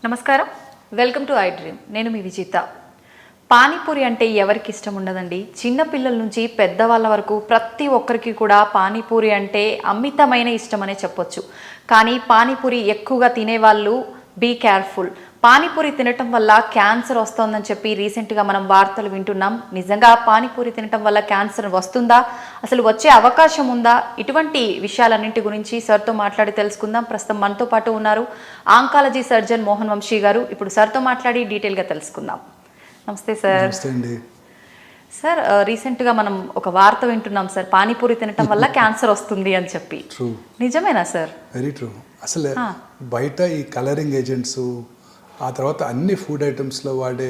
నమస్కారం, welcome to I dream. నేను మీ విజిత. పానీపూరి అంటే ఎవరికి ఇష్టం ఉండదండి. చిన్నపిల్లల నుంచి పెద్దవాళ్ళ వరకు ప్రతి ఒక్కరికి కూడా పానీపూరి అంటే అమితమైన ఇష్టం అనే చెప్పొచ్చు. కానీ పానీపూరి ఎక్కువగా తినేవాళ్ళు బీ కేర్ఫుల్. పానీపూరి తినటం వల్ల క్యాన్సర్ వస్తుందని చెప్పి రీసెంట్గా మనం వార్తలు వింటున్నాం. నిజంగా పానీపూరి తినటం వల్ల క్యాన్సర్ వస్తుందా, అసలు వచ్చే అవకాశం ఉందా? ఇటువంటి విషయాలన్నింటి గురించి సార్తో మాట్లాడి తెలుసుకుందాం. ప్రస్తుతం మనతో పాటు ఉన్నారు ఆంకాలజీ సర్జన్ మోహన్ వంశీ గారు. ఇప్పుడు సార్తో మాట్లాడి డీటెయిల్గా తెలుసుకుందాం. నమస్తే సార్. సార్, రీసెంట్గా మనం ఒక వార్త వింటున్నాం సార్, పానీపూరి తినటం వల్ల క్యాన్సర్ వస్తుంది అని చెప్పి. నిజమేనా సార్? Very true. అసలు బయట ఈ కలరింగ్ ఏజెంట్స్, ఆ తర్వాత అన్ని ఫుడ్ ఐటమ్స్లో వాడే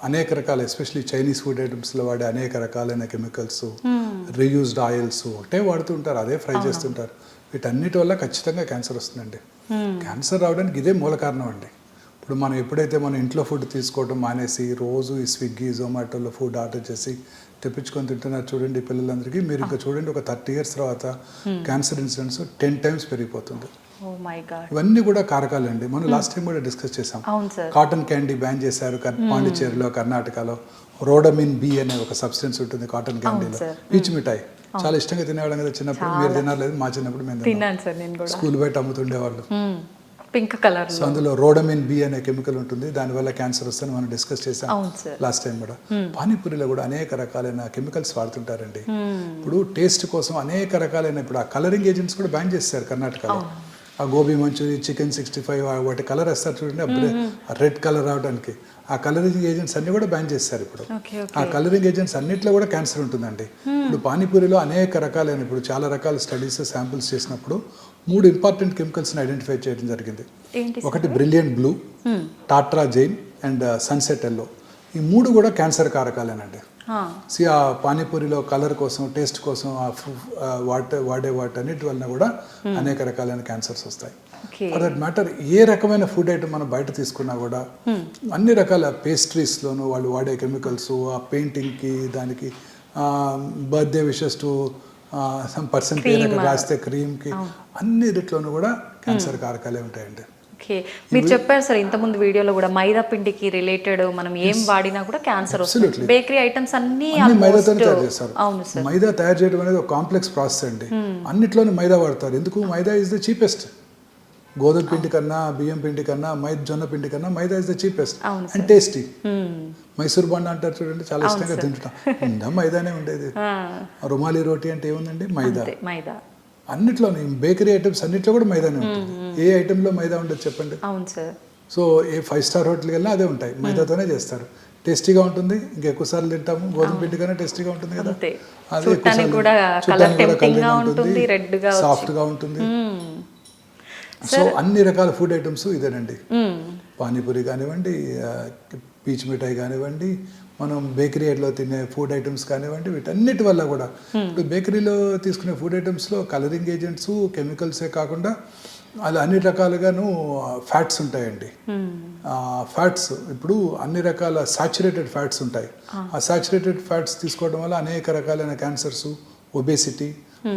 అనేక రకాల, ఎస్పెషలీ చైనీస్ ఫుడ్ ఐటమ్స్లో వాడే అనేక రకాలైన కెమికల్స్, రీయూజ్డ్ ఆయిల్స్ ఒకటే వాడుతుంటారు, అదే ఫ్రై చేస్తుంటారు. వీటన్నిటి వల్ల ఖచ్చితంగా క్యాన్సర్ వస్తుందండి. క్యాన్సర్ రావడానికి ఇదే మూల కారణం అండి. ఇప్పుడు మనం ఎప్పుడైతే మనం ఇంట్లో ఫుడ్ తీసుకోవడం మానేసి రోజు ఈ స్విగ్గీ, జొమాటోలో ఫుడ్ ఆర్డర్ చేసి తెప్పించుకొని తింటున్నారు చూడండి పిల్లలందరికీ, మీరు ఇంకా చూడండి ఒక 30 years తర్వాత క్యాన్సర్ ఇన్సిడెంట్స్ 10 times పెరిగిపోతుంది. ఇవన్నీ కూడా కారకాలండి. మనం లాస్ట్ టైం కూడా డిస్కస్ చేసాం. కాటన్ క్యాండీ బ్యాన్ చేశారు పాండిచేరిలో, కర్ణాటకలో. రోడమిన్ బి అనే ఒక సబ్స్టెన్స్ ఉంటుంది కాటన్ క్యాండీలో. పీచు మిఠాయి చాలా ఇష్టంగా తినేవాళ్ళం కదా చిన్నప్పుడు. మీరు తినలేదు, మా చిన్నప్పుడు మేము తిన్నాం. స్కూల్ బయట అమ్ముతుండేవాళ్ళు, పింక్ కలర్. సో అందులో రోడమిన్ బి అనే కెమికల్ ఉంటుంది, దానివల్ల క్యాన్సర్ వస్తుందని మనం డిస్కస్ చేసాం లాస్ట్ టైం కూడా. పానీపూరిలో కూడా అనేక రకాలైన కెమికల్స్ వాడుతుంటారండి. ఇప్పుడు టేస్ట్ కోసం అనేక రకాలైన, ఇప్పుడు ఆ కలరింగ్ ఏజెంట్స్ కూడా బ్యాన్ చేస్తారు కర్ణాటకలో. ఆ గోబీ మంచూరి, చికెన్ 65 వాటి కలర్ వేస్తారు చూడండి, అప్పుడే రెడ్ కలర్ రావడానికి. ఆ కలరింగ్ ఏజెంట్స్ అన్ని కూడా బ్యాన్ చేస్తారు ఇప్పుడు. ఆ కలరింగ్ ఏజెంట్స్ అన్నిట్లో కూడా క్యాన్సర్ ఉంటుందండి. ఇప్పుడు పానీపూరిలో అనేక రకాలైన, ఇప్పుడు చాలా రకాల స్టడీస్, శాంపిల్స్ చేసినప్పుడు 3 ఇంపార్టెంట్ కెమికల్స్ని ఐడెంటిఫై చేయడం జరిగింది. ఒకటి brilliant blue, tartrazine and sunset yellow. ఈ 3 కూడా క్యాన్సర్ కారకాలేనండి. ఆ పానీపూరిలో కలర్ కోసం, టేస్ట్ కోసం వాడే వాటన్నిటి వలన కూడా అనేక రకాలైన క్యాన్సర్స్ వస్తాయి. ఫర్ దట్ మ్యాటర్ ఏ రకమైన ఫుడ్ ఐటమ్ మనం బయట తీసుకున్నా కూడా అన్ని రకాల పేస్ట్రీస్లోనూ వాళ్ళు వాడే కెమికల్స్, ఆ పెయింటింగ్కి, దానికి birthday wishes to some person పేరు రాస్తే క్రీమ్కి, అన్నిటిలోనూ కూడా క్యాన్సర్ కారకాలే ఉంటాయండి. ఓకే, మీరు చెప్పారు సార్ ఇంతకుముందు వీడియోలో కూడా, మైదా పిండికి రిలేటెడ్ మనం ఏం వాడినా కూడా క్యాన్సర్ వస్తుంది. బేకరీ ఐటమ్స్ అన్ని మైదాతో తయారు చేస్తారు. మైదా తయారు చేయడం అనేది ఒక కాంప్లెక్స్ ప్రాసెస్ అండి. అన్నిట్లోనే మైదా వాడతారు. ఎందుకు? Maida is the cheapest. గోధుమ పిండి కన్నా, బియ్యం పిండి కన్నా, జొన్న పిండి కన్నా maida is the cheapest and tasty. Mysore బండ అంటారు చూడండి, చాలా ఇష్టంగా తింటున్నాం. మైదానే ఉండేది. రుమాలి రోటీ అంటే ఏముందండి? మైదా. అన్నిట్లోనే బేకరీ ఐటమ్స్ అన్నిట్లో కూడా మైదానే ఉంటుంది. ఏ ఐటెంలో మైదా ఉండదు చెప్పండి? సో ఏ 5-star హోటల్కి వెళ్ళినా అదే ఉంటాయి, మైదాతోనే చేస్తారు. టేస్టీగా ఉంటుంది, ఇంకా ఎక్కువ సార్లు తింటాము. గోధుమ పిండి కన్నా టేస్టీగా ఉంటుంది కదా, అదే ఎక్కువ కూడా కలర్గా ఉంటుంది, సాఫ్ట్గా ఉంటుంది. సో అన్ని రకాల ఫుడ్ ఐటమ్స్ ఇదేనండి. పానీపూరి కానివ్వండి, పీచ్ మిఠాయి కానివ్వండి, మనం బేకరీలో తినే ఫుడ్ ఐటమ్స్ కానివ్వండి, వీటన్నిటి వల్ల కూడా ఇప్పుడు బేకరీలో తీసుకునే ఫుడ్ ఐటమ్స్లో కలరింగ్ ఏజెంట్స్, కెమికల్సే కాకుండా అలా అన్ని రకాలుగాను ఫ్యాట్స్ ఉంటాయండి. ఫ్యాట్స్ ఇప్పుడు అన్ని రకాల సాచురేటెడ్ ఫ్యాట్స్ ఉంటాయి. ఆ సాచురేటెడ్ ఫ్యాట్స్ తీసుకోవడం వల్ల అనేక రకాలైన cancers, obesity,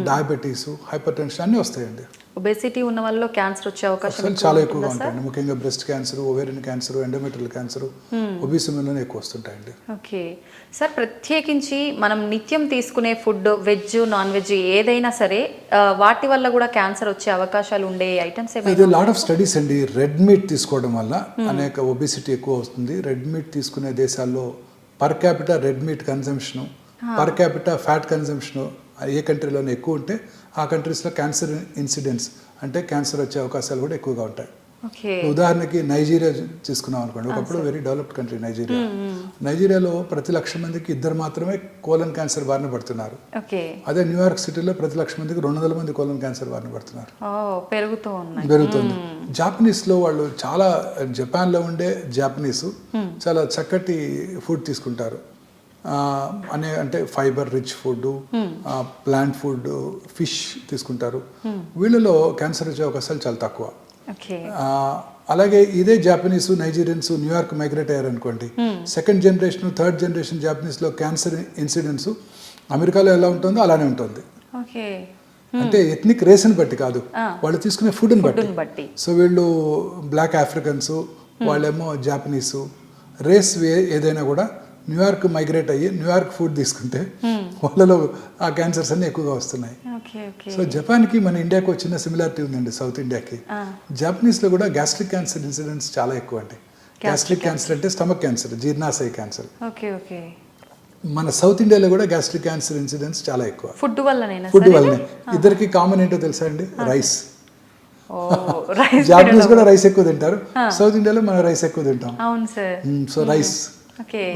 diabetes, hyper tension అన్నీ వస్తాయండి. ఒబేసిటీ ఉన్న వాళ్ళలో క్యాన్సర్ వచ్చే అవకాశం చాలా ఎక్కువగా ఉంటాయండి. ముఖ్యంగా breast cancer, ovarian cancer, endometrial cancer ఒబేసిటీలోనే ఎక్కువ వస్తుంటాయండి. ఓకే సార్, ప్రత్యేకించి మనం నిత్యం తీసుకునే ఫుడ్, వెజ్, నాన్ వెజ్ ఏదైనా సరే, వాటి వల్ల కూడా క్యాన్సర్ వచ్చే అవకాశాలు ఉండే ఐటమ్స్ ఇది లాట్ ఆఫ్ స్టడీస్ అండి. రెడ్ మీట్ తీసుకోవడం వల్ల అనేక ఒబేసిటీ ఎక్కువ వస్తుంది. రెడ్ మీట్ తీసుకునే దేశాల్లో per capita red meat consumption, per capita fat consumption ఏ కంట్రీలోనే ఎక్కువ ఉంటే ఆ కంట్రీస్లో క్యాన్సర్ ఇన్సిడెంట్స్, అంటే క్యాన్సర్ వచ్చే అవకాశాలు కూడా ఎక్కువగా ఉంటాయి. ఉదాహరణకి నైజీరియా తీసుకున్నాం అనుకోండి. ఒకప్పుడు వెరీ డెవలప్డ్ కంట్రీ నైజీరియా. నైజీరియాలో ప్రతి 1,00,000 మందికి 2 మాత్రమే కోలన్ క్యాన్సర్ బారిన పడుతున్నారు. అదే న్యూయార్క్ సిటీలో ప్రతి 1,00,000 మందికి 200 మంది కోలన్ క్యాన్సర్ బారిన పడుతున్నారు. పెరుగుతుంది. జాపనీస్లో వాళ్ళు చాలా, జపాన్లో ఉండే జాపనీస్ చాలా చక్కటి ఫుడ్ తీసుకుంటారు. అంటే fibre rich food, plant food, fish తీసుకుంటారు. వీళ్ళలో క్యాన్సర్ వచ్చే అవకాశాలు చాలా తక్కువ. ఓకే. అలాగే ఇదే జాపనీస్, నైజీరియన్స్ న్యూయార్క్ మైగ్రేట్ అయ్యారు అనుకోండి, సెకండ్ జనరేషన్, థర్డ్ జనరేషన్ జాపనీస్లో క్యాన్సర్ ఇన్సిడెంట్స్ అమెరికాలో ఎలా ఉంటుందో అలానే ఉంటుంది. ఓకే. అంటే ఎథ్నిక్ రేస్ని బట్టి కాదు, వాళ్ళు తీసుకునే ఫుడ్ని బట్టి. సో వీళ్ళు బ్లాక్ ఆఫ్రికన్స్, వాళ్ళేమో జాపనీసు, రేస్ ఏదైనా కూడా న్యూయార్క్ మైగ్రేట్ అయ్యి న్యూయార్క్ ఫుడ్ తీసుకుంటే వాళ్ళలో ఆ క్యాన్సర్స్ అన్ని ఎక్కువగా వస్తున్నాయి. సో జపాన్కి మన ఇండియాకి చిన్న సిమిలారిటీ ఉందండి, సౌత్ ఇండియాకి. జాపనీస్లో కూడా గ్యాస్ట్రిక్ క్యాన్సర్ ఇన్సిడెంట్స్ చాలా ఎక్కువ అండి. గ్యాస్ట్రిక్ క్యాన్సర్ అంటే స్టమక్ క్యాన్సర్, జీర్ణాశయ క్యాన్సర్. మన సౌత్ ఇండియాలో కూడా గ్యాస్ట్రిక్ క్యాన్సర్ ఇన్సిడెంట్స్ చాలా ఎక్కువ. ఫుడ్ వల్లనే. ఇద్దరికి కామన్ ఏంటో తెలుసా అండి? రైస్. జాపనీస్ కూడా రైస్ ఎక్కువ తింటారు, సౌత్ ఇండియాలో మనం రైస్ ఎక్కువ తింటాం. So rice.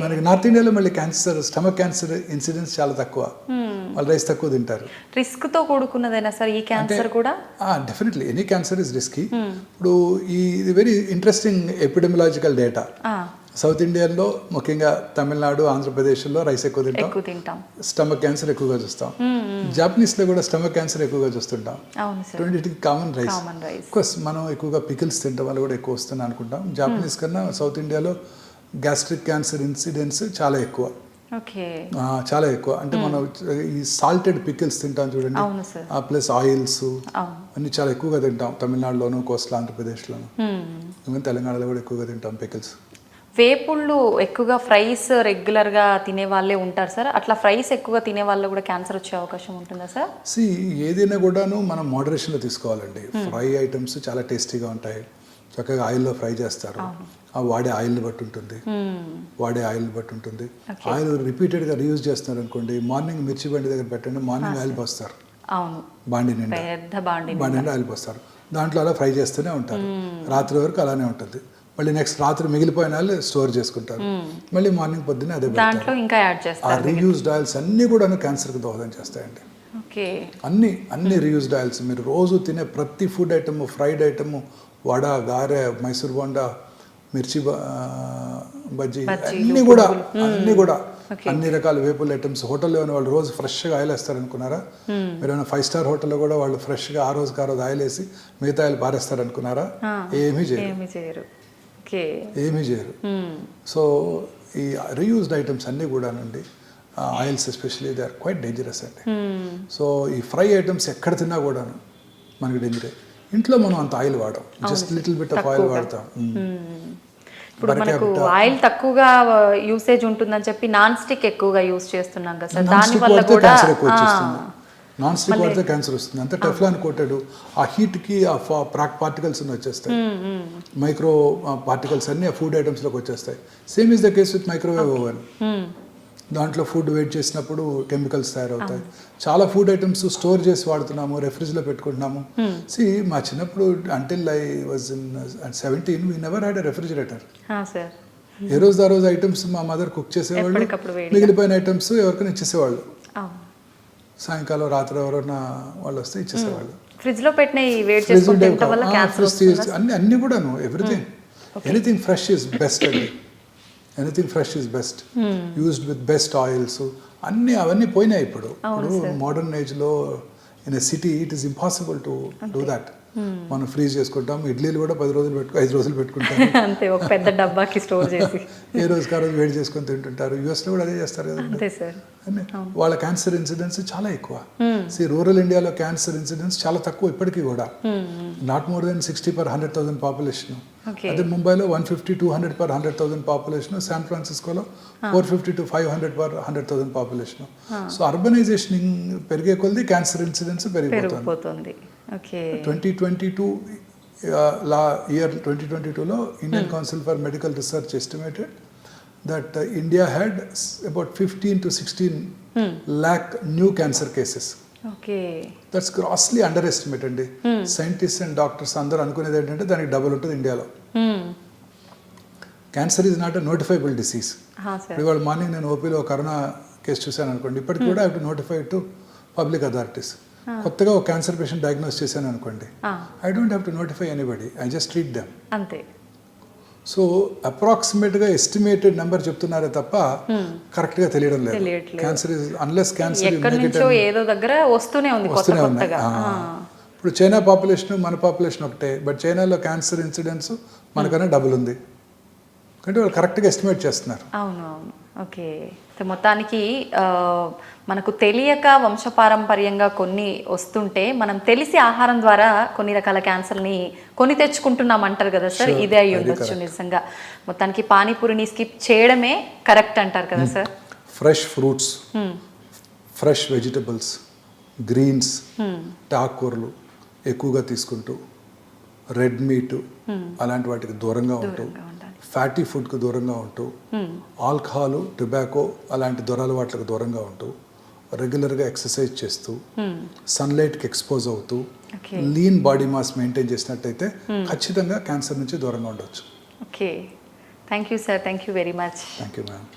మనకి నార్త్ ఇండియాలో మళ్ళీ క్యాన్సర్, స్టమక్ క్యాన్సర్ ఇన్సిడెంట్స్ చాలా తక్కువ, వాళ్ళు రైస్ తక్కువ తింటారు. రిస్క్ తో కూడుకున్నదేనా సార్ ఈ క్యాన్సర్ కూడా? Definitely any cancer is risky. ఇప్పుడు ఇది వెరీ ఇంట్రెస్టింగ్ ఎపిడెమిలాజికల్ డేటా. సౌత్ ఇండియాలో ముఖ్యంగా తమిళనాడు, ఆంధ్రప్రదేశ్లో రైస్ ఎక్కువ తింటాం, స్టమక్ క్యాన్సర్ ఎక్కువగా చూస్తాం. జాపనీస్లో కూడా స్టమక్ క్యాన్సర్ ఎక్కువగా చూస్తుంటాం. రెండింటికి కామన్ రైస్. కోర్స్ మనం ఎక్కువగా పికిల్స్ తింటాం వల్ల కూడా ఎక్కువ వస్తుంది అనుకుంటాం. జాపనీస్ కన్నా సౌత్ ఇండియాలో గ్యాస్ట్రిక్ క్యాన్సర్ ఇన్సిడెంట్స్ చాలా ఎక్కువ. చాలా ఎక్కువ. అంటే మనం ఈ సాల్టెడ్ పికిల్స్ తింటాం చూడండి, ప్లస్ ఆయిల్స్ అన్ని చాలా ఎక్కువగా తింటాం తమిళనాడులోను, కోస్టల్ ఆంధ్రప్రదేశ్లోను, తెలంగాణలో కూడా ఎక్కువగా తింటాం పికిల్స్. వేపుళ్ళు ఎక్కువగా ఫ్రైస్ రెగ్యులర్గా తినే వాళ్ళే ఉంటారు సార్, అట్లా ఫ్రైస్ ఎక్కువగా తినే వాళ్ళు కూడా క్యాన్సర్ వచ్చే అవకాశం ఉంటుందా సార్? ఏదైనా కూడాను మనం మోడరేషన్లో తీసుకోవాలండి. ఫ్రై ఐటమ్స్ చాలా టేస్టీగా ఉంటాయి, చక్కగా ఆయిల్లో ఫ్రై చేస్తారు. వాడే ఆయిల్ని బట్టి ఉంటుంది. ఆయిల్ రిపీటెడ్గా రీయూజ్ చేస్తున్నారు అనుకోండి, మార్నింగ్ మిర్చి బండి దగ్గర పెట్టండి, మార్నింగ్ ఆయిల్ పోస్తారు, బాండి నిండా ఆయిల్ పోస్తారు, దాంట్లో అలా ఫ్రై చేస్తూనే ఉంటారు, రాత్రి వరకు అలానే ఉంటుంది. మళ్ళీ నెక్స్ట్ రాత్రి మిగిలిపోయిన ఆయిల్ స్టోర్ చేసుకుంటారు, మళ్ళీ మార్నింగ్ పొద్దున్నే అదే పెడతారు. ఆ రీయూజ్డ్ ఆయిల్స్ అన్నీ కూడా క్యాన్సర్కి దోహదం చేస్తాయండి. అన్ని రీయూజ్డ్ ఆయిల్స్. మీరు రోజు తినే ప్రతి food item, fried item, vada, గారె, మైసూర్ బోండా, మిర్చి బజ్జీ, అన్నీ కూడా అన్ని రకాల వేపుల్ ఐటమ్స్. హోటల్లో ఏమైనా వాళ్ళు రోజు ఫ్రెష్గా ఆయిల్ వేస్తారు అనుకున్నారా? మీరు ఏమైనా 5 స్టార్ హోటల్లో కూడా వాళ్ళు ఫ్రెష్గా ఆ రోజు ఆయిల్ వేసి మిగతా ఆయిల్ పారేస్తారు అనుకున్నారా? ఏమీ చేయరు. సో ఈ రీయూజ్డ్ ఐటమ్స్ అన్నీ కూడా అండి, oils especially they are quite dangerous అండి. సో ఈ ఫ్రై ఐటమ్స్ ఎక్కడ తిన్నా కూడాను మనకి డేంజరే. ఇంట్లో మనం అంత ఆయిల్ వాడాం, just little bit of oil వాడతాం. ఇప్పుడు మనకు ఆయిల్ తక్కువగా యూసేజ్ ఉంటుందని చెప్పి నాన్ స్టిక్ ఎక్కువగా యూజ్ చేస్తున్నాం కదా సార్, దాని వల్ల కూడా నాన్ స్టిక్ వాడితే క్యాన్సర్ వస్తుంది. అంత టెఫ్లాన్ కోటెడ్, ఆ హీట్కి ఆ పార్టికల్స్ వచ్చేస్తాయి, మైక్రో పార్టికల్స్ అన్ని ఆ ఫుడ్ ఐటమ్స్లోకి వచ్చేస్తాయి. Same is the case with microwave oven. దాంట్లో ఫుడ్ వెయిట్ చేసినప్పుడు కెమికల్స్ తయారవుతాయి. చాలా ఫుడ్ ఐటమ్స్ స్టోర్ చేసి వాడుతున్నాము, రెఫ్రిజ్లో పెట్టుకుంటున్నాము. మా చిన్నప్పుడు until I was in 17 we never had a refrigerator. ఏ రోజు ఆ రోజు ఐటమ్స్ మా మదర్ కుక్ చేసేవాళ్ళు, మిగిలిపోయిన ఐటమ్స్ ఎవరికైనా ఇచ్చేసేవాళ్ళు. సాయంకాలం రాత్రి ఎవరైనా వాళ్ళు వస్తే ఇచ్చేసేవాళ్ళు. అన్ని కూడాను everything, anything fresh is best అండి. Anything fresh is best, used with best oils. అవన్నీ పోయినాయి ఇప్పుడు. మోడర్న్ ఏజ్లో in a city it is impossible to do that. మనం ఫ్రీజ్ చేసుకుంటాం, ఇడ్లీలు కూడా 10 రోజులు 5 రోజులు పెట్టుకుంటాం, అంతే, ఒక పెద్ద డబ్బాకి స్టోర్ చేసి ఏ రోజుకి ఆ రోజు వేడి చేసుకొని తింటుంటారు. యూఎస్లో కూడా అదే చేస్తారు కదండి. వాళ్ళ క్యాన్సర్ ఇన్సిడెంట్స్ చాలా ఎక్కువ. రూరల్ ఇండియాలో క్యాన్సర్ ఇన్సిడెంట్స్ చాలా తక్కువ ఇప్పటికీ కూడా, not more than 60 per 100,000 population. అదే ముంబైలో 150-200 per 100,000 పాపులేషన్, శాన్ ఫ్రాన్సిస్కోలో 450 to 500 per 100,000 population. So urbanization పెరిగే కొద్దీ క్యాన్సర్ ఇన్సిడెంట్స్ పెరిగిపోతుంది. 2022 year 2022లో Indian Council for Medical Research estimated that India had about 15 to 16 lakh new cancer cases. That's grossly underestimated అండి. Scientist and doctors అందరూ అనుకునేది ఏంటంటే దానికి డబుల్ ఉంటుంది ఇండియాలో. Cancer is not a notifiable disease. ఇవాళ మార్నింగ్ నేను ఓపీలో కరోనా కేసు చూశాను అనుకోండి, ఇప్పటికి కూడా I have to notify to public authorities. కొత్తగా ఒక క్యాన్సర్ పేషెంట్ డయాగ్నోస్ చేశాను అనుకోండి, I don't have to notify anybody, I just treat them. అంతే. సో అప్రాక్సిమేట్గా ఎస్టిమేటెడ్ నెంబర్ చెప్తున్నారే తప్ప కరెక్ట్గా తెలియడం లేదు. క్యాన్సర్ ఇస్ అన్లెస్ క్యాన్సర్ ఏదో దగ్గర వస్తూనే ఉంది. ఇప్పుడు ఇప్పుడు చైనా పాపులేషన్ మన పాపులేషన్ ఒకటే, బట్ చైనాలో క్యాన్సర్ ఇన్సిడెన్స్ మనకన్నా డబుల్ ఉంది. అంటే వాళ్ళు కరెక్ట్గా ఎస్టిమేట్ చేస్తున్నారు. అవును అవును. ఓకే. సో మొత్తానికి మనకు తెలియక వంశపారంపర్యంగా కొన్ని వస్తుంటే మనం తెలిసి ఆహారం ద్వారా కొన్ని రకాల క్యాన్సర్ని కొని తెచ్చుకుంటున్నాం అంటారు కదా సార్, ఇదే అయి ఉండొచ్చు నిజంగా. మొత్తానికి పానీపూరిని స్కిప్ చేయడమే కరెక్ట్ అంటారు కదా sir. Fresh fruits, fresh vegetables, greens, ఆకుకూరలు ఎక్కువగా తీసుకుంటూ, రెడ్ మీటు అలాంటి వాటికి దూరంగా ఉంటూ, ఫ్యాటీ ఫుడ్కి దూరంగా ఉంటూ, ఆల్కహాల్, టొబాకో అలాంటి దురలవాట్లకు దూరంగా ఉంటూ, రెగ్యులర్గా ఎక్సర్సైజ్ చేస్తూ, సన్లైట్కి ఎక్స్పోజ్ అవుతూ, లీన్ బాడీ మాస్ మెయింటైన్ చేసినట్టయితే ఖచ్చితంగా క్యాన్సర్ నుంచి దూరంగా ఉండొచ్చు. Okay, thank you sir, thank you very much. Thank you ma'am.